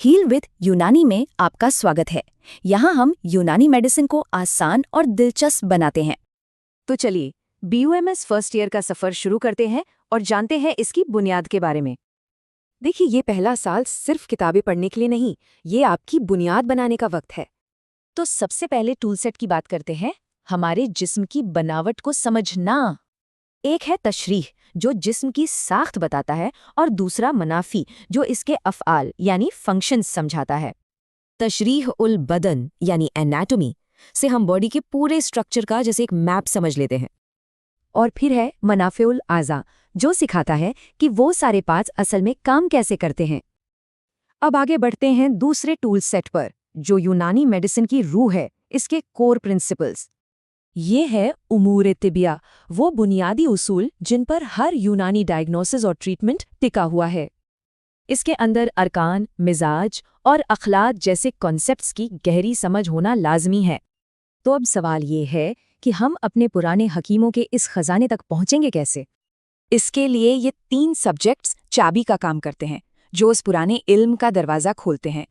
Heal with यूनानी में आपका स्वागत है। यहाँ हम यूनानी मेडिसिन को आसान और दिलचस्प बनाते हैं। तो चलिए BUMS फर्स्ट ईयर का सफर शुरू करते हैं और जानते हैं इसकी बुनियाद के बारे में। देखिए, ये पहला साल सिर्फ किताबें पढ़ने के लिए नहीं, ये आपकी बुनियाद बनाने का वक्त है। तो सबसे पहले टूल सेट की बात करते हैं, हमारे जिस्म की बनावट को समझना। एक है तशरीह, जो जिस्म की साख्त बताता है, और दूसरा मनाफी, जो इसके अफ़आल यानी फंक्शंस समझाता है। तशरीह उल बदन यानी एनाटॉमी से हम बॉडी के पूरे स्ट्रक्चर का जैसे एक मैप समझ लेते हैं। और फिर है मनाफेउल आज़ा, जो सिखाता है कि वो सारे पार्ट्स असल में काम कैसे करते हैं। अब आगे बढ़ते हैं दूसरे टूल सेट पर, जो यूनानी मेडिसिन की रूह है, इसके कोर प्रिंसिपल्स। ये है उमूर तिबिया, वो बुनियादी उसूल जिन पर हर यूनानी डायग्नोसिस और ट्रीटमेंट टिका हुआ है। इसके अंदर अरकान, मिजाज और अखलाक जैसे कॉन्सेप्ट्स की गहरी समझ होना लाजमी है। तो अब सवाल ये है कि हम अपने पुराने हकीमों के इस खजाने तक पहुंचेंगे कैसे? इसके लिए ये 3 सब्जेक्ट्स चाबी का काम करते हैं, जो उस पुराने इल्म का दरवाज़ा खोलते हैं।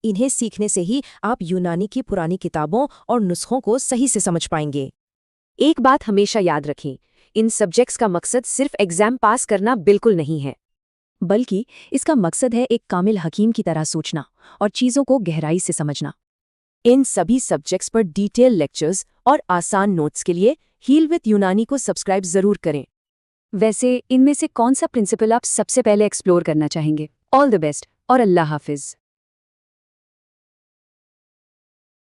इन्हें सीखने से ही आप यूनानी की पुरानी किताबों और नुस्खों को सही से समझ पाएंगे। एक बात हमेशा याद रखें, इन सब्जेक्ट्स का मकसद सिर्फ एग्जाम पास करना बिल्कुल नहीं है, बल्कि इसका मकसद है एक कामिल हकीम की तरह सोचना और चीज़ों को गहराई से समझना। इन सभी सब्जेक्ट्स पर डिटेल लेक्चर्स और आसान नोट्स के लिए हील विद यूनानी को सब्सक्राइब ज़रूर करें। वैसे इनमें से कौन सा प्रिंसिपल आप सबसे पहले एक्सप्लोर करना चाहेंगे? ऑल द बेस्ट और अल्लाह हाफिज़।